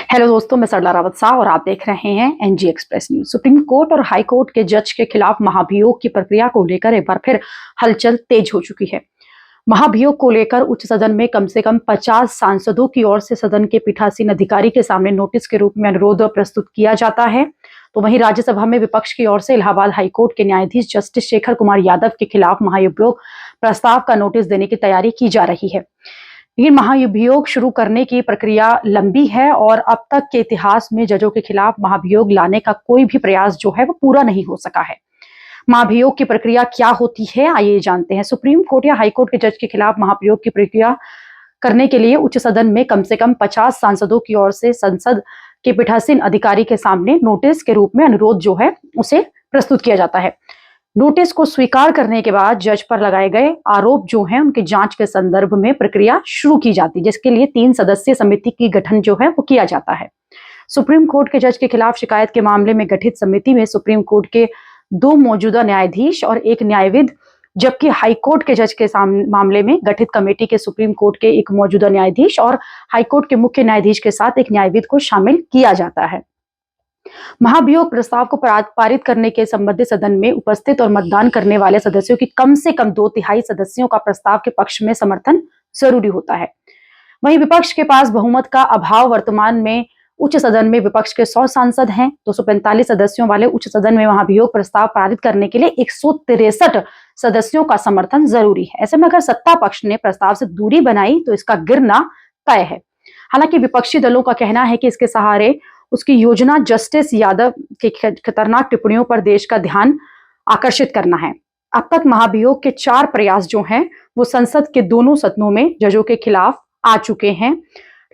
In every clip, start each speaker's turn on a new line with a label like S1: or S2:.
S1: Hello दोस्तों, मैं सरला रावत शाह और आप देख रहे हैं NG express news. Supreme Court और हाई कोर्ट के जज के खिलाफ महाभियोग की प्रक्रिया को लेकर एक बार फिर हलचल तेज हो चुकी है। महाभियोग को लेकर उच्च सदन में कम से कम 50 सांसदों की ओर से सदन के पीठासीन अधिकारी के सामने नोटिस के रूप में अनुरोध प्रस्तुत किया जाता है। तो वहीं राज्यसभा में विपक्ष की ओर से इलाहाबाद हाईकोर्ट के न्यायाधीश जस्टिस शेखर कुमार यादव के खिलाफ महाभियोग प्रस्ताव का नोटिस देने की तैयारी की जा रही है। लेकिन महाभियोग शुरू करने की प्रक्रिया लंबी है और अब तक के इतिहास में जजों के खिलाफ महाभियोग लाने का कोई भी प्रयास जो है वो पूरा नहीं हो सका है। महाभियोग की प्रक्रिया क्या होती है, आइए जानते हैं। सुप्रीम कोर्ट या हाई कोर्ट के जज के खिलाफ महाभियोग की प्रक्रिया करने के लिए उच्च सदन में कम से कम 50 सांसदों की ओर से संसद के पीठासीन अधिकारी के सामने नोटिस के रूप में अनुरोध जो है उसे प्रस्तुत किया जाता है। नोटिस को स्वीकार करने के बाद जज पर लगाए गए आरोप जो हैं उनकी जांच के संदर्भ में प्रक्रिया शुरू की जाती है, जिसके लिए 3 सदस्यीय समिति की गठन जो है वो किया जाता है। सुप्रीम कोर्ट के जज के खिलाफ शिकायत के मामले में गठित समिति में सुप्रीम कोर्ट के 2 मौजूदा न्यायाधीश और 1 न्यायविद, जबकि हाईकोर्ट के जज के मामले में गठित कमेटी के सुप्रीम कोर्ट के 1 मौजूदा न्यायाधीश और हाईकोर्ट के मुख्य न्यायाधीश के साथ 1 न्यायविद को शामिल किया जाता है। महाभियोग प्रस्ताव को पारित करने के संबंधित सदन में उपस्थित और मतदान करने वाले सदस्यों की कम से कम 2/3 सदस्यों का प्रस्ताव के पक्ष में समर्थन जरूरी होता है। वहीं विपक्ष के पास बहुमत का अभाव, वर्तमान में उच्च सदन में विपक्ष के 100 सांसद हैं। 245 सदस्यों वाले उच्च सदन में महाभियोग प्रस्ताव पारित करने के लिए 163 सदस्यों का समर्थन जरूरी है। ऐसे में अगर सत्ता पक्ष ने प्रस्ताव से दूरी बनाई तो इसका गिरना तय है। हालांकि विपक्षी दलों का कहना है कि इसके सहारे उसकी योजना जस्टिस यादव के खतरनाक टिप्पणियों पर देश का ध्यान आकर्षित करना है। अब तक महाभियोग के 4 प्रयास जो हैं वो संसद के दोनों सदनों में जजों के खिलाफ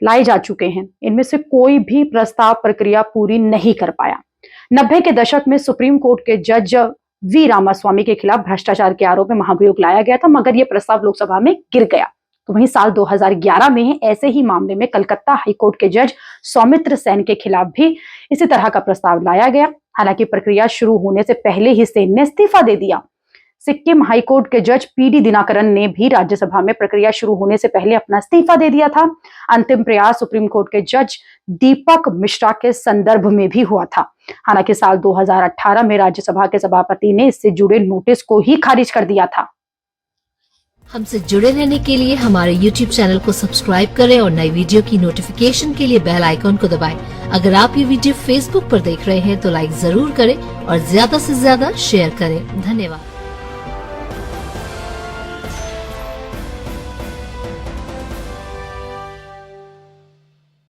S1: लाए जा चुके हैं। इनमें से कोई भी प्रस्ताव प्रक्रिया पूरी नहीं कर पाया। 90 के दशक में सुप्रीम कोर्ट के जज वी रामास्वामी के खिलाफ भ्रष्टाचार के आरोप में महाभियोग लाया गया था, मगर यह प्रस्ताव लोकसभा में गिर गया। तो वहीं साल 2011 में ऐसे ही मामले में कलकत्ता हाईकोर्ट के जज सौमित्र सेन के खिलाफ भी इसी तरह का प्रस्ताव लाया गया। हालांकि प्रक्रिया शुरू होने से पहले ही सेन ने इस्तीफा दे दिया। सिक्किम हाईकोर्ट के जज पीडी दिनाकरन ने भी राज्यसभा में प्रक्रिया शुरू होने से पहले अपना इस्तीफा दे दिया था। अंतिम प्रयास सुप्रीम कोर्ट के जज दीपक मिश्रा के संदर्भ में भी हुआ था। हालांकि साल 2018 में राज्यसभा के सभापति ने इससे जुड़े नोटिस को ही खारिज कर दिया था।
S2: हमसे जुड़े रहने के लिए हमारे YouTube चैनल को सब्सक्राइब करें और नई वीडियो की नोटिफिकेशन के लिए बेल आइकॉन को दबाएं। अगर आप ये वीडियो Facebook पर देख रहे हैं तो लाइक जरूर करें और ज्यादा से ज्यादा शेयर करें। धन्यवाद।